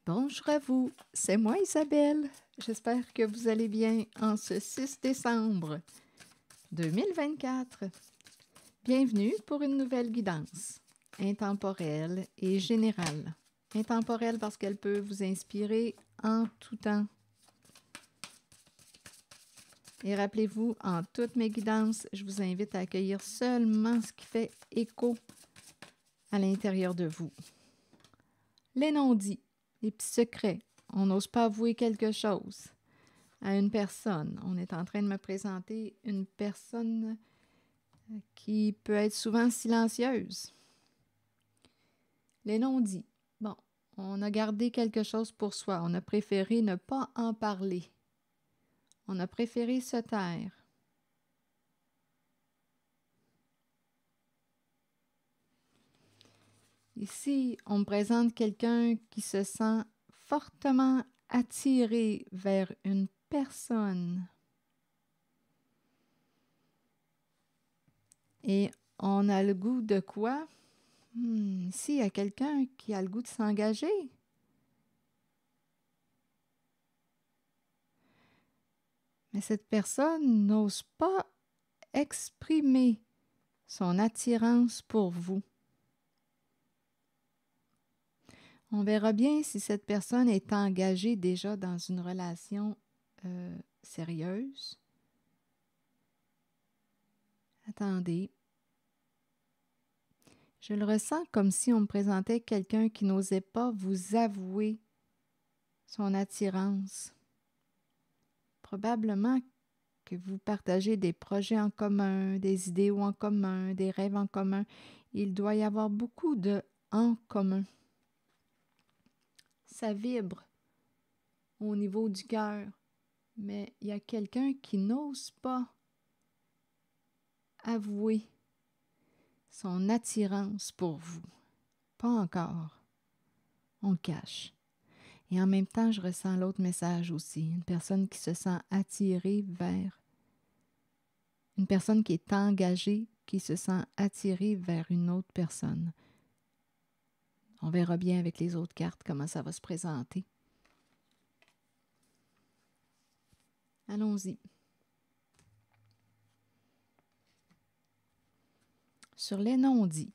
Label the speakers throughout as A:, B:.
A: Bonjour à vous, c'est moi Isabelle. J'espère que vous allez bien en ce 6 décembre 2024. Bienvenue pour une nouvelle guidance, intemporelle et générale. Intemporelle parce qu'elle peut vous inspirer en tout temps. Et rappelez-vous, en toutes mes guidances, je vous invite à accueillir seulement ce qui fait écho à l'intérieur de vous. Les non-dits, les petits secrets, on n'ose pas avouer quelque chose à une personne. On est en train de me présenter une personne qui peut être souvent silencieuse. Les non-dits. Bon, on a gardé quelque chose pour soi. On a préféré ne pas en parler. On a préféré se taire. Ici, on me présente quelqu'un qui se sent fortement attiré vers une personne. Et on a le goût de quoi? Ici, il y a quelqu'un qui a le goût de s'engager. Mais cette personne n'ose pas exprimer son attirance pour vous. On verra bien si cette personne est engagée déjà dans une relation sérieuse. Attendez. Je le ressens comme si on me présentait quelqu'un qui n'osait pas vous avouer son attirance. Probablement que vous partagez des projets en commun, des idéaux en commun, des rêves en commun. Il doit y avoir beaucoup de « en commun ». Ça vibre au niveau du cœur, mais il y a quelqu'un qui n'ose pas avouer son attirance pour vous. Pas encore. On le cache. Et en même temps, je ressens l'autre message aussi. Une personne qui se sent attirée vers... Une personne qui est engagée, qui se sent attirée vers une autre personne. On verra bien avec les autres cartes comment ça va se présenter. Allons-y. Sur les non-dits,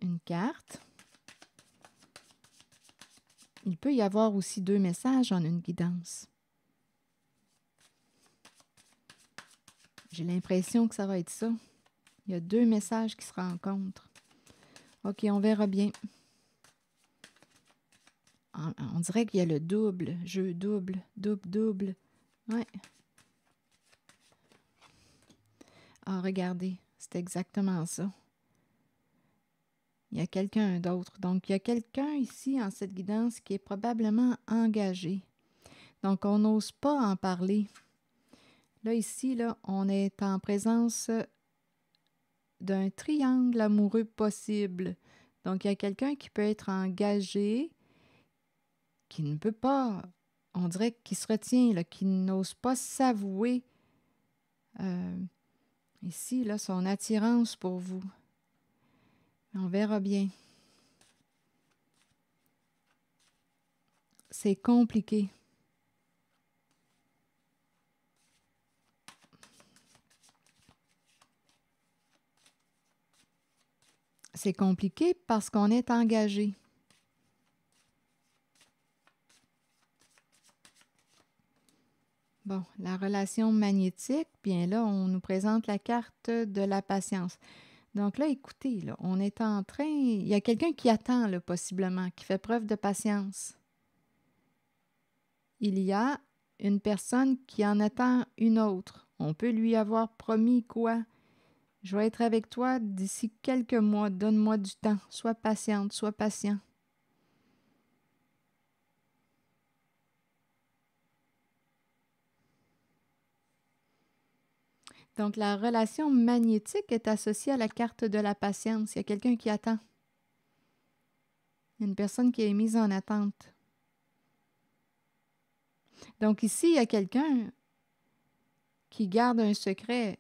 A: une carte. Il peut y avoir aussi 2 messages en une guidance. J'ai l'impression que ça va être ça. Il y a 2 messages qui se rencontrent. OK, on verra bien. On dirait qu'il y a le double, jeu double, double. Ouais. Ah, regardez, c'est exactement ça. Il y a quelqu'un d'autre. Donc, il y a quelqu'un ici, en cette guidance, qui est probablement engagé. Donc, on n'ose pas en parler. Là, ici, là, on est en présence d'un triangle amoureux possible. Donc, il y a quelqu'un qui peut être engagé, qui ne peut pas, on dirait qu'il se retient, là, qui n'ose pas s'avouer ici, là, son attirance pour vous. On verra bien. C'est compliqué. C'est compliqué parce qu'on est engagé. Bon, la relation magnétique, bien là, on nous présente la carte de la patience. Donc là, écoutez, là, on est en train... Il y a quelqu'un qui attend, là, possiblement, qui fait preuve de patience. Il y a une personne qui en attend une autre. On peut lui avoir promis quoi? Je vais être avec toi d'ici quelques mois. Donne-moi du temps. Sois patiente, sois patient. Donc, la relation magnétique est associée à la carte de la patience. Il y a quelqu'un qui attend. Une personne qui est mise en attente. Donc, ici, il y a quelqu'un qui garde un secret.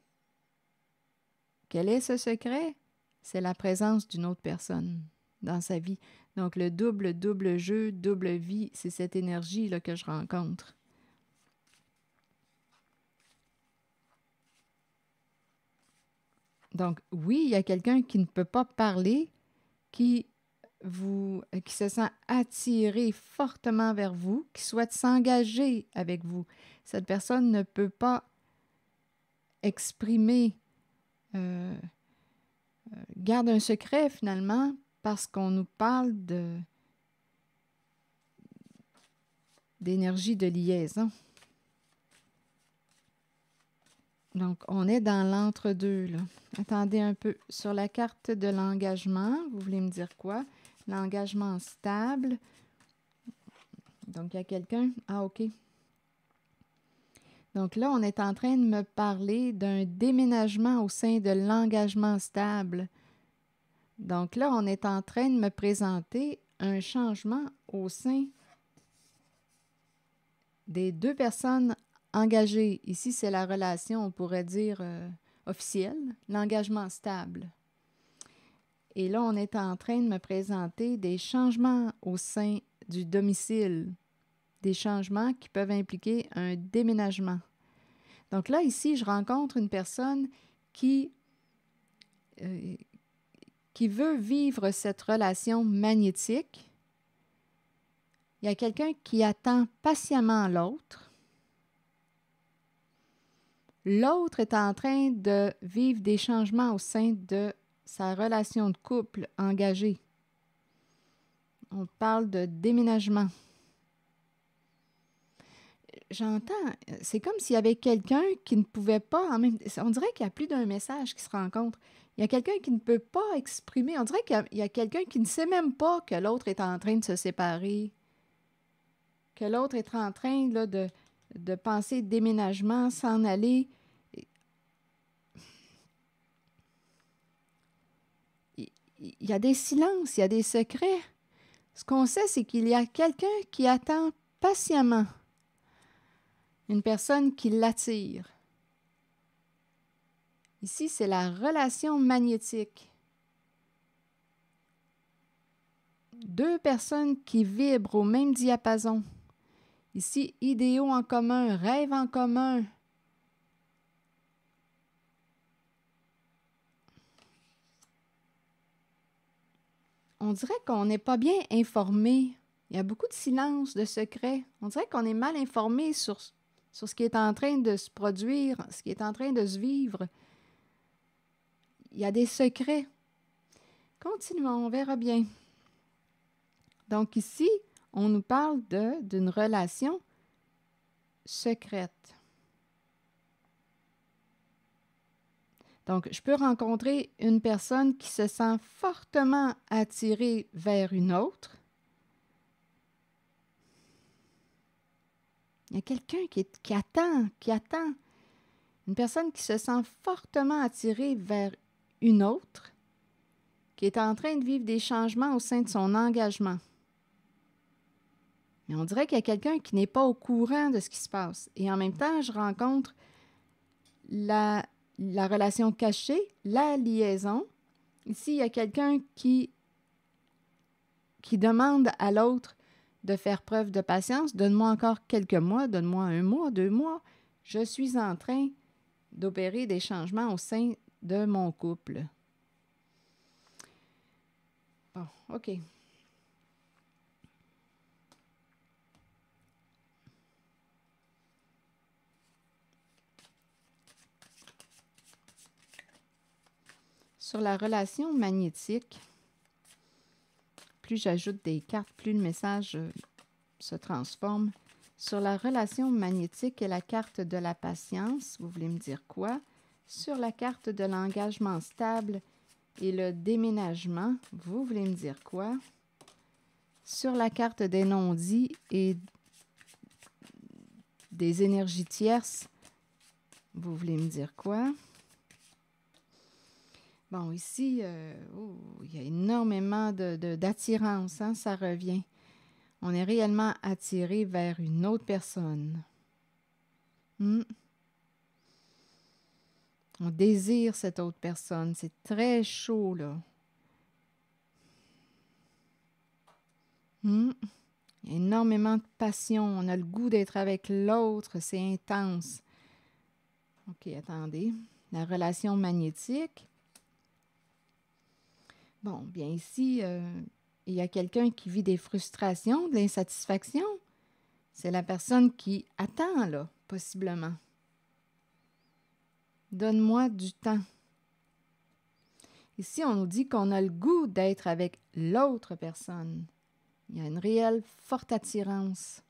A: Quel est ce secret? C'est la présence d'une autre personne dans sa vie. Donc, le double jeu, double vie, c'est cette énergie-là que je rencontre. Donc, oui, il y a quelqu'un qui ne peut pas parler, qui se sent attiré fortement vers vous, qui souhaite s'engager avec vous. Cette personne ne peut pas exprimer, garde un secret finalement, parce qu'on nous parle d'énergie de liaison. Donc, on est dans l'entre-deux, là. Attendez un peu. Sur la carte de l'engagement, vous voulez me dire quoi? L'engagement stable. Donc, il y a quelqu'un... Ah, OK. Donc là, on est en train de me parler d'un déménagement au sein de l'engagement stable. Donc là, on est en train de me présenter un changement au sein des deux personnes engagées. Ici, c'est la relation, on pourrait dire, officielle, l'engagement stable. Et là, on est en train de me présenter des changements au sein du domicile, des changements qui peuvent impliquer un déménagement. Donc là, ici, je rencontre une personne qui veut vivre cette relation magnétique. Il y a quelqu'un qui attend patiemment l'autre. L'autre est en train de vivre des changements au sein de sa relation de couple engagée. On parle de déménagement. J'entends, c'est comme s'il y avait quelqu'un qui ne pouvait pas, on dirait qu'il y a plus d'un message qui se rencontre. Il y a quelqu'un qui ne peut pas exprimer, on dirait qu'il y a quelqu'un qui ne sait même pas que l'autre est en train de se séparer, que l'autre est en train là, de penser déménagement, s'en aller. Il y a des silences, il y a des secrets. Ce qu'on sait, c'est qu'il y a quelqu'un qui attend patiemment une personne qui l'attire. Ici, c'est la relation magnétique. Deux personnes qui vibrent au même diapason. Ici, idéaux en commun, rêves en commun. On dirait qu'on n'est pas bien informé. Il y a beaucoup de silence, de secrets. On dirait qu'on est mal informé sur ce qui est en train de se produire, ce qui est en train de se vivre. Il y a des secrets. Continuons, on verra bien. Donc ici, on nous parle d'une relation secrète. Donc, je peux rencontrer une personne qui se sent fortement attirée vers une autre. Il y a quelqu'un qui attend. Une personne qui se sent fortement attirée vers une autre, qui est en train de vivre des changements au sein de son engagement. Mais on dirait qu'il y a quelqu'un qui n'est pas au courant de ce qui se passe. Et en même temps, je rencontre la relation cachée, la liaison. Ici, il y a quelqu'un qui demande à l'autre de faire preuve de patience. Donne-moi encore quelques mois, donne-moi 1 mois, 2 mois. Je suis en train d'opérer des changements au sein de mon couple. Bon, OK. Sur la relation magnétique, plus j'ajoute des cartes, plus le message se transforme. Sur la relation magnétique et la carte de la patience, vous voulez me dire quoi? Sur la carte de l'engagement stable et le déménagement, vous voulez me dire quoi? Sur la carte des non-dits et des énergies tierces, vous voulez me dire quoi? Bon, ici, il y a énormément d'attirance, hein, ça revient. On est réellement attiré vers une autre personne. On désire cette autre personne. C'est très chaud, là. Hmm. Il y a énormément de passion. On a le goût d'être avec l'autre. C'est intense. OK, attendez. La relation magnétique. Bon, bien ici, il y a quelqu'un qui vit des frustrations, de l'insatisfaction. C'est la personne qui attend, là, possiblement. Donne-moi du temps. Ici, on nous dit qu'on a le goût d'être avec l'autre personne. Il y a une réelle forte attirance.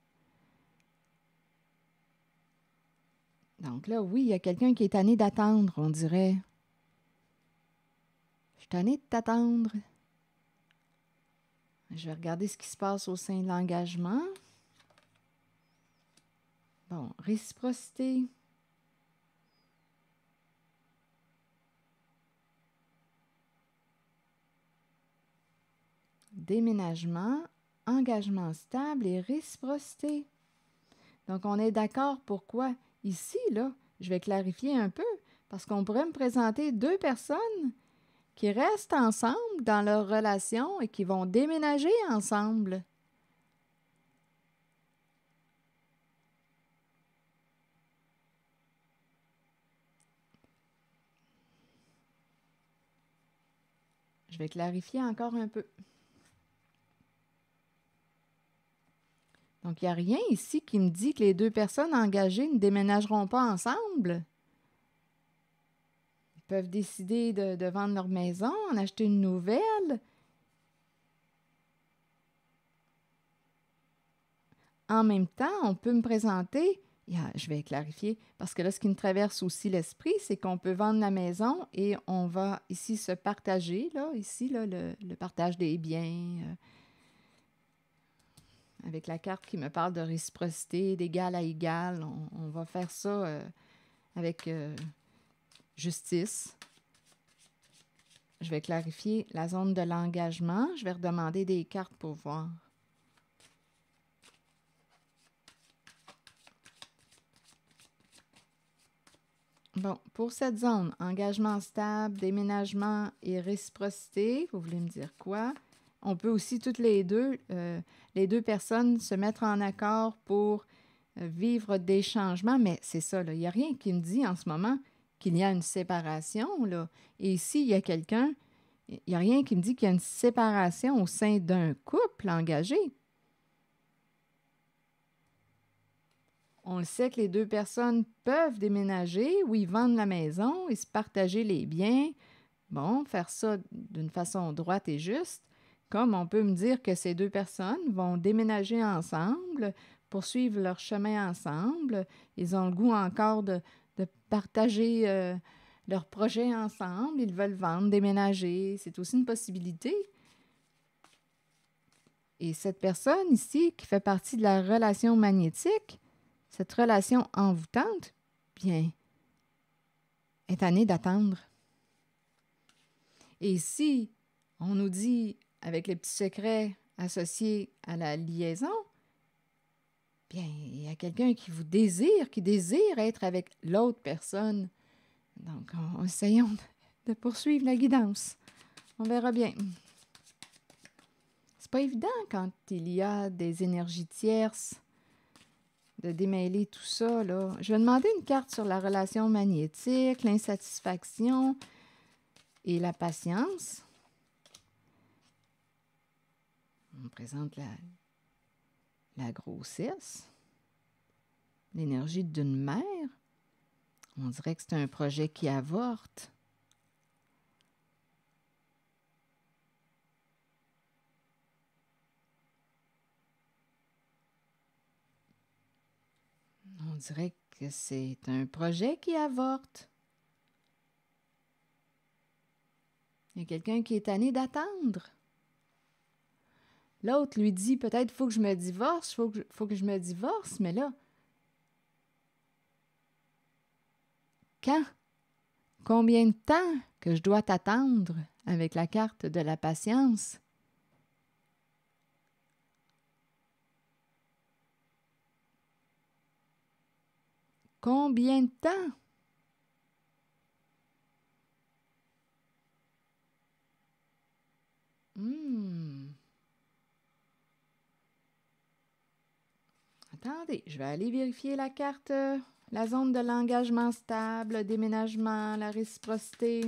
A: Donc là, oui, il y a quelqu'un qui est tanné d'attendre, on dirait. Je suis tanné de t'attendre. Je vais regarder ce qui se passe au sein de l'engagement. Bon, réciprocité. Déménagement, engagement stable et réciprocité. Donc, on est d'accord pourquoi. Ici, là, je vais clarifier un peu, parce qu'on pourrait me présenter deux personnes qui restent ensemble dans leur relation et qui vont déménager ensemble. Je vais clarifier encore un peu. Donc, il n'y a rien ici qui me dit que les deux personnes engagées ne déménageront pas ensemble. Ils peuvent décider de vendre leur maison, en acheter une nouvelle. En même temps, on peut me présenter, je vais clarifier, parce que là, ce qui me traverse aussi l'esprit, c'est qu'on peut vendre la maison et on va ici se partager, là, ici, là, le partage des biens, avec la carte qui me parle de réciprocité, d'égal à égal. On va faire ça avec justice. Je vais clarifier la zone de l'engagement. Je vais redemander des cartes pour voir. Bon, pour cette zone, engagement stable, déménagement et réciprocité, vous voulez me dire quoi? On peut aussi toutes les deux personnes se mettre en accord pour vivre des changements, mais c'est ça, là, il n'y a rien qui me dit en ce moment qu'il y a une séparation, là. Et ici, il y a quelqu'un, il n'y a rien qui me dit qu'il y a une séparation au sein d'un couple engagé. On le sait que les deux personnes peuvent déménager ou ils vendent la maison et se partager les biens. Bon, faire ça d'une façon droite et juste, comme on peut me dire que ces deux personnes vont déménager ensemble, poursuivre leur chemin ensemble. Ils ont le goût encore de partager leur projet ensemble. Ils veulent vendre, déménager. C'est aussi une possibilité. Et cette personne ici, qui fait partie de la relation magnétique, cette relation envoûtante, bien, est tannée d'attendre. Et si on nous dit, avec les petits secrets associés à la liaison, bien, il y a quelqu'un qui vous désire, qui désire être avec l'autre personne. Donc, essayons de poursuivre la guidance. On verra bien. C'est pas évident quand il y a des énergies tierces de démêler tout ça, là. Je vais demander une carte sur la relation magnétique, l'insatisfaction et la patience. On présente la grossesse, l'énergie d'une mère. On dirait que c'est un projet qui avorte. On dirait que c'est un projet qui avorte. Il y a quelqu'un qui est tanné d'attendre. L'autre lui dit peut-être faut que je me divorce, faut que je me divorce, mais là, quand? Combien de temps que je dois t'attendre avec la carte de la patience? Combien de temps? Hmm. Attendez, je vais aller vérifier la carte, la zone de l'engagement stable, le déménagement, la réciprocité.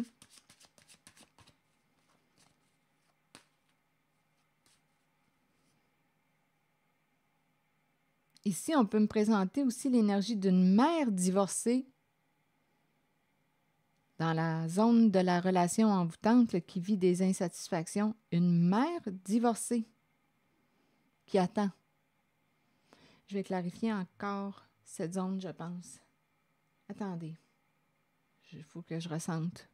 A: Ici, on peut me présenter aussi l'énergie d'une mère divorcée dans la zone de la relation envoûtante là, qui vit des insatisfactions. Une mère divorcée qui attend. Je vais clarifier encore cette zone, je pense. Attendez. Il faut que je ressente.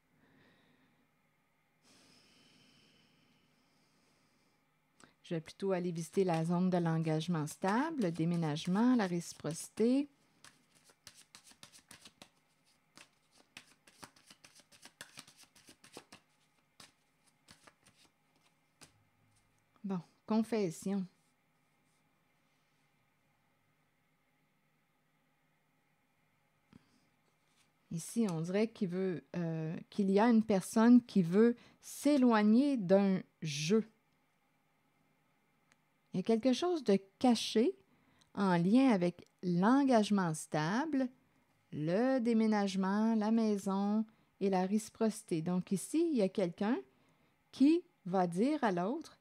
A: Je vais plutôt aller visiter la zone de l'engagement stable, le déménagement, la réciprocité. Bon, confession. Ici, on dirait qu'il y a une personne qui veut s'éloigner d'un jeu. Il y a quelque chose de caché en lien avec l'engagement stable, le déménagement, la maison et la réciprocité. Donc ici, il y a quelqu'un qui va dire à l'autre,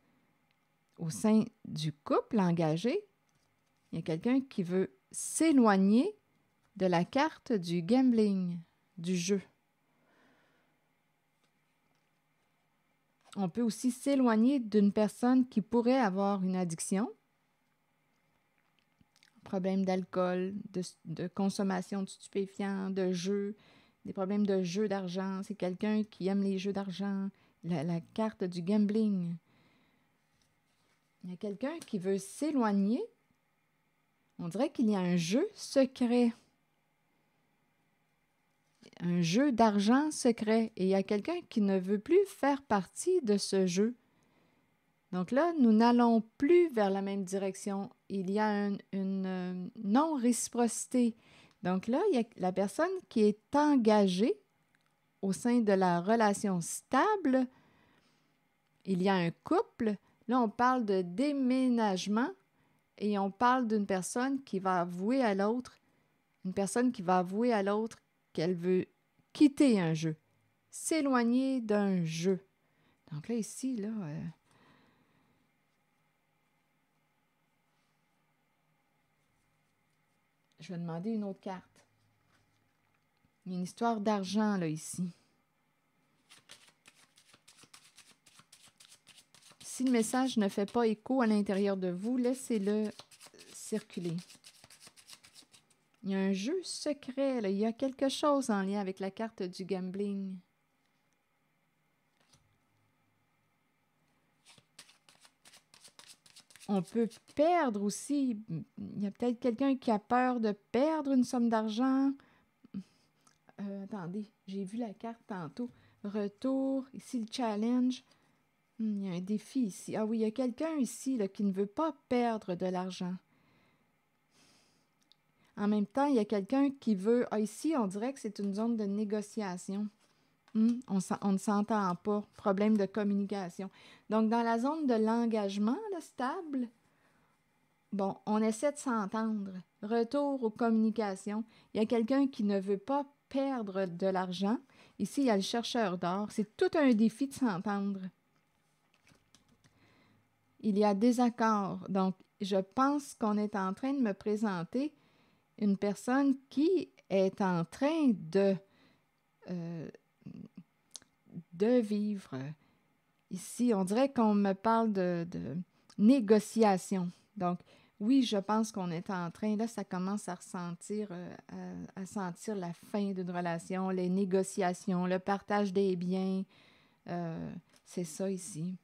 A: au sein du couple engagé, il y a quelqu'un qui veut s'éloigner de la carte du gambling, du jeu. On peut aussi s'éloigner d'une personne qui pourrait avoir une addiction, problème d'alcool, de consommation de stupéfiants, de jeux, des problèmes de jeux d'argent. C'est quelqu'un qui aime les jeux d'argent, la carte du gambling. Il y a quelqu'un qui veut s'éloigner. On dirait qu'il y a un jeu secret. Un jeu d'argent secret. Et il y a quelqu'un qui ne veut plus faire partie de ce jeu. Donc là, nous n'allons plus vers la même direction. Il y a une non-réciprocité. Donc là, il y a la personne qui est engagée au sein de la relation stable. Il y a un couple. Là, on parle de déménagement et on parle d'une personne qui va avouer à l'autre, une personne qui va avouer à l'autre qu'elle veut quitter un jeu, s'éloigner d'un jeu. Donc là, ici, là... je vais demander une autre carte. Il y a une histoire d'argent, là, ici. Si le message ne fait pas écho à l'intérieur de vous, laissez-le circuler. Il y a un jeu secret, là. Il y a quelque chose en lien avec la carte du gambling. On peut perdre aussi. Il y a peut-être quelqu'un qui a peur de perdre une somme d'argent. Attendez, j'ai vu la carte tantôt. Retour, ici le challenge. Il y a un défi ici. Ah oui, il y a quelqu'un ici là, qui ne veut pas perdre de l'argent. En même temps, il y a quelqu'un qui veut... Ah, ici, on dirait que c'est une zone de négociation. On ne s'entend pas. Problème de communication. Donc, dans la zone de l'engagement là, stable, bon, on essaie de s'entendre. Retour aux communications. Il y a quelqu'un qui ne veut pas perdre de l'argent. Ici, il y a le chercheur d'or. C'est tout un défi de s'entendre. Il y a désaccord. Donc, je pense qu'on est en train de me présenter une personne qui est en train de vivre. Ici, on dirait qu'on me parle de négociation. Donc, oui, je pense qu'on est en train, là, ça commence à ressentir, à sentir la fin d'une relation, les négociations, le partage des biens. C'est ça ici.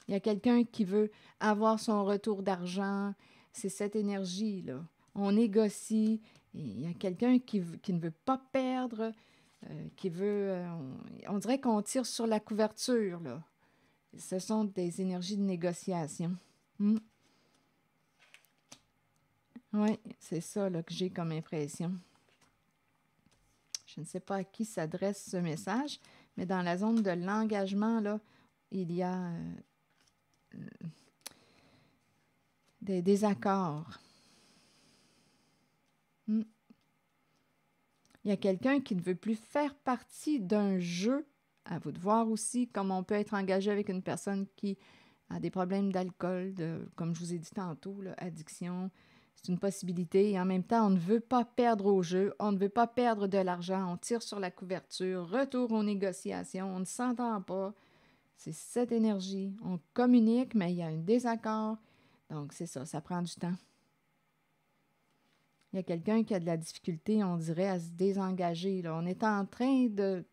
A: Il y a quelqu'un qui veut avoir son retour d'argent. C'est cette énergie-là. On négocie. Il y a quelqu'un qui ne veut pas perdre, qui veut... on dirait qu'on tire sur la couverture, là. Ce sont des énergies de négociation. Oui, c'est ça là, que j'ai comme impression. Je ne sais pas à qui s'adresse ce message, mais dans la zone de l'engagement, là, il y a des désaccords. Hmm. Il y a quelqu'un qui ne veut plus faire partie d'un jeu. À vous de voir aussi comment on peut être engagé avec une personne qui a des problèmes d'alcool, comme je vous ai dit tantôt, là, addiction. C'est une possibilité. Et en même temps, on ne veut pas perdre au jeu, on ne veut pas perdre de l'argent, on tire sur la couverture, retour aux négociations, on ne s'entend pas. C'est cette énergie. On communique, mais il y a un désaccord. Donc, c'est ça, ça prend du temps. Il y a quelqu'un qui a de la difficulté, on dirait, à se désengager. Là. On est en train de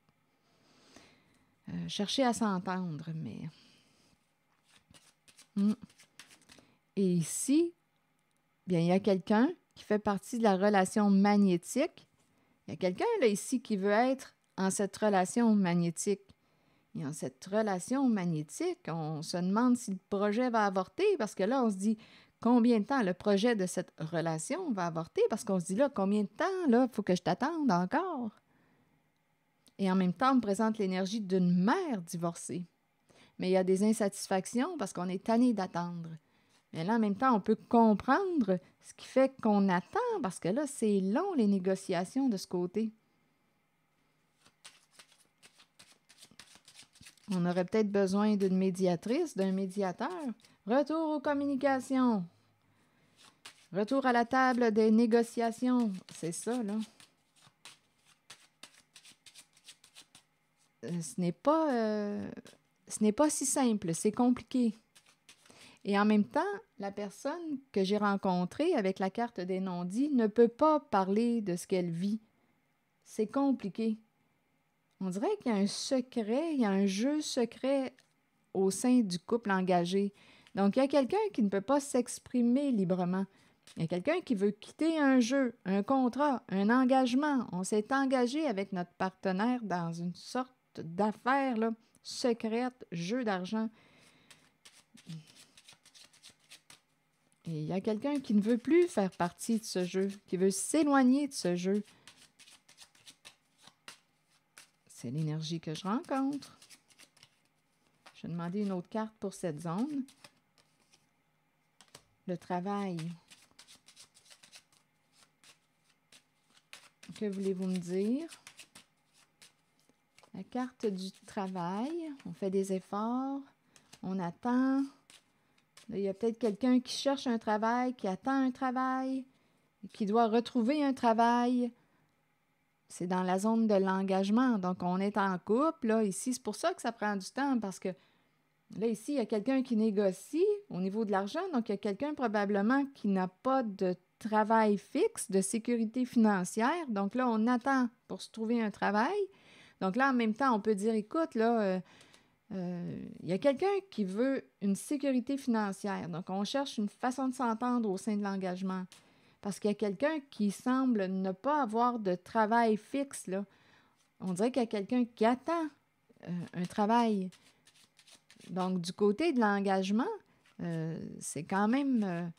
A: chercher à s'entendre, mais... Et ici, bien, il y a quelqu'un qui fait partie de la relation magnétique. Il y a quelqu'un, là, ici, qui veut être en cette relation magnétique. Et en cette relation magnétique, on se demande si le projet va avorter, parce que là, on se dit... Combien de temps le projet de cette relation va avorter? Parce qu'on se dit là, combien de temps, là, il faut que je t'attende encore? Et en même temps, on me présente l'énergie d'une mère divorcée. Mais il y a des insatisfactions parce qu'on est tanné d'attendre. Mais là, en même temps, on peut comprendre ce qui fait qu'on attend, parce que là, c'est long, les négociations de ce côté. On aurait peut-être besoin d'une médiatrice, d'un médiateur. Retour aux communications. Retour à la table des négociations. C'est ça, là. Ce n'est pas si simple, c'est compliqué. Et en même temps, la personne que j'ai rencontrée avec la carte des non-dits ne peut pas parler de ce qu'elle vit. C'est compliqué. On dirait qu'il y a un secret, il y a un jeu secret au sein du couple engagé. Donc, il y a quelqu'un qui ne peut pas s'exprimer librement. Il y a quelqu'un qui veut quitter un jeu, un contrat, un engagement. On s'est engagé avec notre partenaire dans une sorte d'affaires là, secrète, jeu d'argent. Et il y a quelqu'un qui ne veut plus faire partie de ce jeu, qui veut s'éloigner de ce jeu. C'est l'énergie que je rencontre. Je vais demander une autre carte pour cette zone. Le travail. Que voulez-vous me dire? La carte du travail. On fait des efforts. On attend. Là, il y a peut-être quelqu'un qui cherche un travail, qui attend un travail, qui doit retrouver un travail. C'est dans la zone de l'engagement. Donc, on est en couple. Là, ici, c'est pour ça que ça prend du temps, parce que là, ici, il y a quelqu'un qui négocie au niveau de l'argent. Donc, il y a quelqu'un probablement qui n'a pas de travail fixe, de sécurité financière. Donc là, on attend pour se trouver un travail. Donc là, en même temps, on peut dire, écoute, là, il y a quelqu'un qui veut une sécurité financière. Donc, on cherche une façon de s'entendre au sein de l'engagement. Parce qu'il y a quelqu'un qui semble ne pas avoir de travail fixe, là. On dirait qu'il y a quelqu'un qui attend un travail. Donc, du côté de l'engagement, c'est quand même...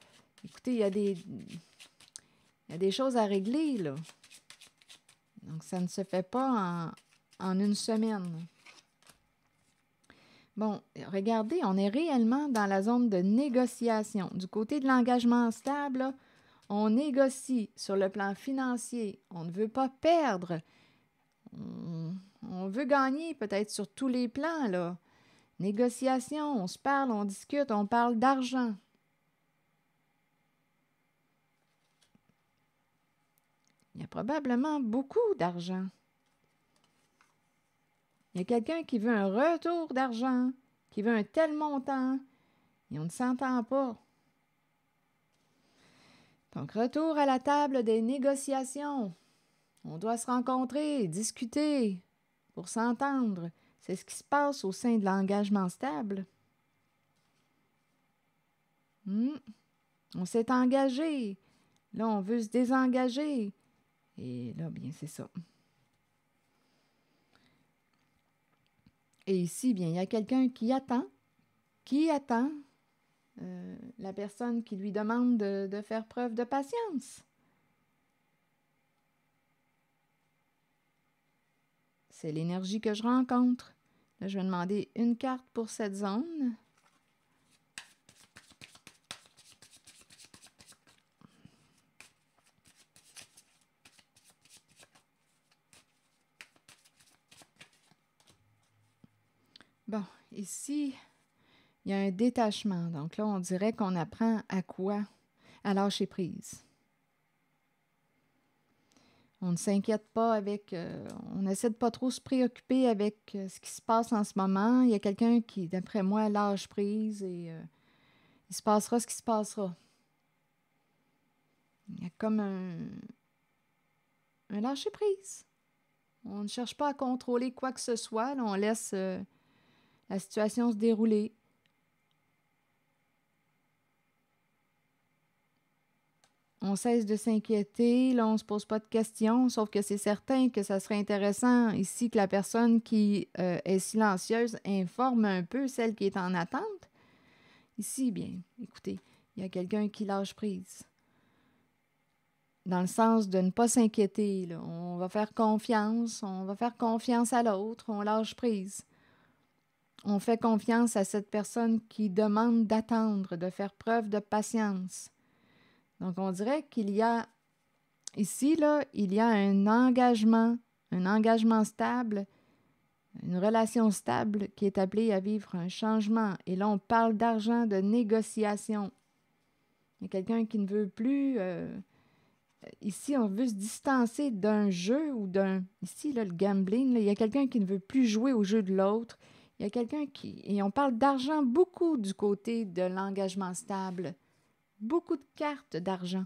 A: écoutez, il y a des choses à régler, là. Donc, ça ne se fait pas en une semaine. Bon, regardez, on est réellement dans la zone de négociation. Du côté de l'engagement stable, là, on négocie sur le plan financier. On ne veut pas perdre. On veut gagner peut-être sur tous les plans, là. Négociation, on se parle, on discute, on parle d'argent. Il y a probablement beaucoup d'argent. Il y a quelqu'un qui veut un retour d'argent, qui veut un tel montant, et on ne s'entend pas. Donc, retour à la table des négociations. On doit se rencontrer, discuter pour s'entendre. C'est ce qui se passe au sein de l'engagement stable. On s'est engagé. Là, on veut se désengager. Et là, bien, c'est ça. Et ici, bien, il y a quelqu'un qui attend la personne qui lui demande de faire preuve de patience. C'est l'énergie que je rencontre. Là, je vais demander une carte pour cette zone. Bon, ici, il y a un détachement. Donc là, on dirait qu'on apprend à quoi? À lâcher prise. On ne s'inquiète pas avec... on essaie de pas trop se préoccuper avec ce qui se passe en ce moment. Il y a quelqu'un qui, d'après moi, lâche prise et il se passera ce qui se passera. Il y a comme un lâcher prise. On ne cherche pas à contrôler quoi que ce soit. Là, on laisse la situation se dérouler. On cesse de s'inquiéter, là, on ne se pose pas de questions, sauf que c'est certain que ça serait intéressant ici que la personne qui est silencieuse informe un peu celle qui est en attente. Ici, bien, écoutez, il y a quelqu'un qui lâche prise. Dans le sens de ne pas s'inquiéter, là. On va faire confiance à l'autre, on lâche prise. On fait confiance à cette personne qui demande d'attendre, de faire preuve de patience. Donc, on dirait qu'il y a, ici, là, il y a un engagement stable, une relation stable qui est appelée à vivre un changement. Et là, on parle d'argent, de négociation. Il y a quelqu'un qui ne veut plus... ici, on veut se distancer d'un jeu ou d'un... Ici, là, le gambling, là, il y a quelqu'un qui ne veut plus jouer au jeu de l'autre. Il y a quelqu'un qui... Et on parle d'argent beaucoup du côté de l'engagement stable. Beaucoup de cartes d'argent.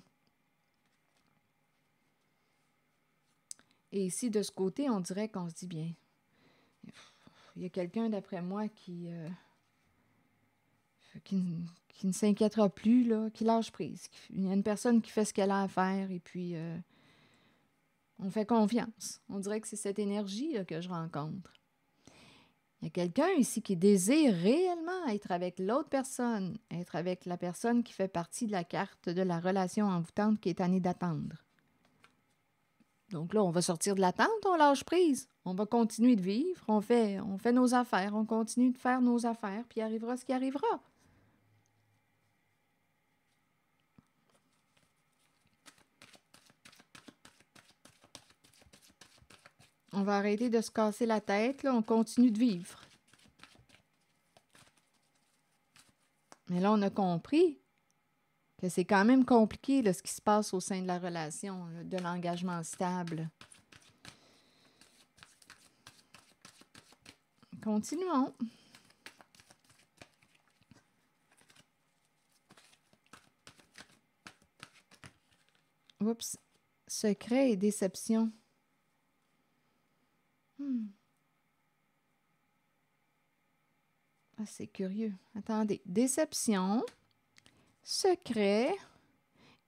A: Et ici, de ce côté, on dirait qu'on se dit bien. Il y a quelqu'un, d'après moi, qui ne s'inquiétera plus, là, qui lâche prise. Il y a une personne qui fait ce qu'elle a à faire et puis on fait confiance. On dirait que c'est cette énergie là, que je rencontre. Il y a quelqu'un ici qui désire réellement être avec l'autre personne, être avec la personne qui fait partie de la carte de la relation envoûtante qui est tannée d'attendre. Donc là, on va sortir de l'attente, on lâche prise. On va continuer de vivre, on fait nos affaires, on continue de faire nos affaires, puis arrivera ce qui arrivera. On va arrêter de se casser la tête, là, on continue de vivre. Mais là, on a compris que c'est quand même compliqué là, ce qui se passe au sein de la relation, là, de l'engagement stable. Continuons. Oups. Secret et déception. Ah, c'est curieux. Attendez. Déception, secret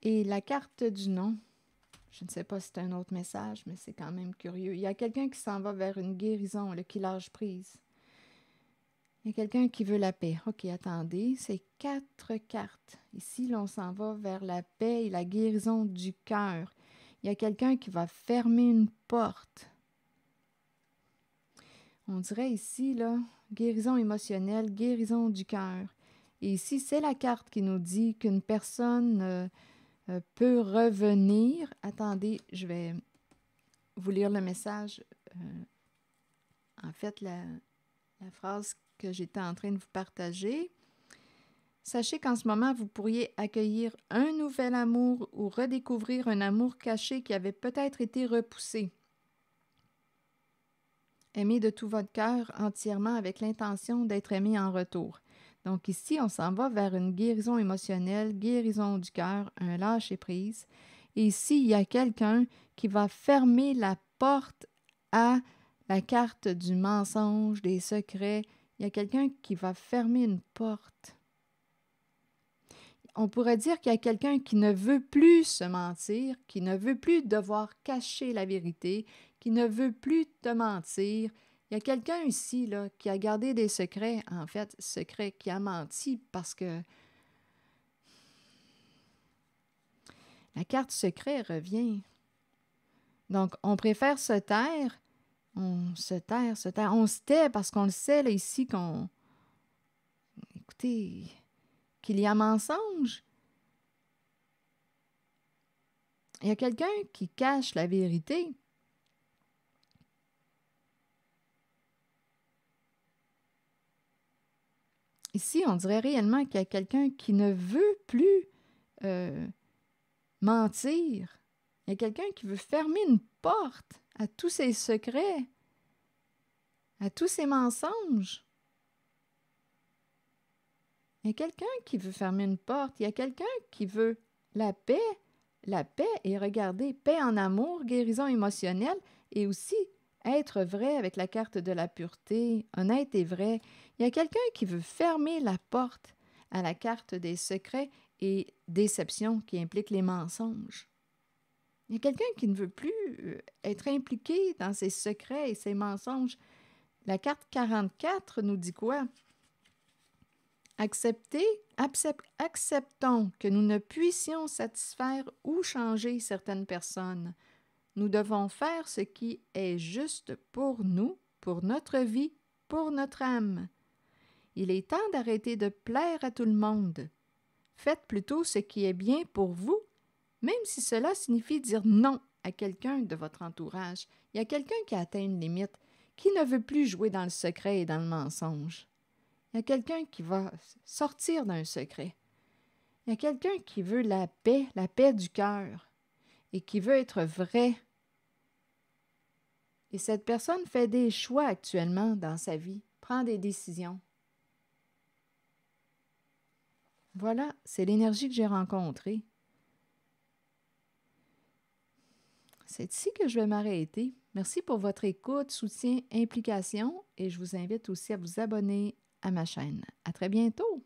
A: et la carte du nom. Je ne sais pas si c'est un autre message, mais c'est quand même curieux. Il y a quelqu'un qui s'en va vers une guérison, là, qui lâche prise. Il y a quelqu'un qui veut la paix. OK, attendez, c'est 4 cartes. Ici, là, on s'en va vers la paix et la guérison du cœur. Il y a quelqu'un qui va fermer une porte. On dirait ici, là, guérison émotionnelle, guérison du cœur. Et ici, c'est la carte qui nous dit qu'une personne peut revenir. Attendez, je vais vous lire le message. En fait, la phrase que j'étais en train de vous partager. Sachez qu'en ce moment, vous pourriez accueillir un nouvel amour ou redécouvrir un amour caché qui avait peut-être été repoussé. Aimez de tout votre cœur entièrement avec l'intention d'être aimé en retour. Donc ici, on s'en va vers une guérison émotionnelle, guérison du cœur, un lâcher-prise. Et ici, il y a quelqu'un qui va fermer la porte à la carte du mensonge, des secrets. Il y a quelqu'un qui va fermer une porte. On pourrait dire qu'il y a quelqu'un qui ne veut plus se mentir, qui ne veut plus devoir cacher la vérité, qui ne veut plus te mentir. Il y a quelqu'un ici là, qui a gardé des secrets, en fait, secrets, qui a menti parce que la carte secret revient. Donc, on préfère se taire. On se tait parce qu'on le sait là, ici qu'on... Écoutez, qu'il y a mensonge. Il y a quelqu'un qui cache la vérité. ici, on dirait réellement qu'il y a quelqu'un qui ne veut plus mentir. Il y a quelqu'un qui veut fermer une porte à tous ses secrets, à tous ses mensonges. Il y a quelqu'un qui veut fermer une porte. Il y a quelqu'un qui veut la paix. La paix, et regardez, paix en amour, guérison émotionnelle, et aussi être vrai avec la carte de la pureté, honnête et vrai. Il y a quelqu'un qui veut fermer la porte à la carte des secrets et déception qui implique les mensonges. Il y a quelqu'un qui ne veut plus être impliqué dans ses secrets et ses mensonges. La carte 44 nous dit quoi? Acceptons que nous ne puissions satisfaire ou changer certaines personnes. Nous devons faire ce qui est juste pour nous, pour notre vie, pour notre âme. Il est temps d'arrêter de plaire à tout le monde. Faites plutôt ce qui est bien pour vous, même si cela signifie dire non à quelqu'un de votre entourage. Il y a quelqu'un qui a atteint une limite, qui ne veut plus jouer dans le secret et dans le mensonge. Il y a quelqu'un qui va sortir d'un secret. Il y a quelqu'un qui veut la paix du cœur, et qui veut être vrai. Et cette personne fait des choix actuellement dans sa vie, prend des décisions. Voilà, c'est l'énergie que j'ai rencontrée. C'est ici que je vais m'arrêter. Merci pour votre écoute, soutien, implication, et je vous invite aussi à vous abonner à ma chaîne. À très bientôt!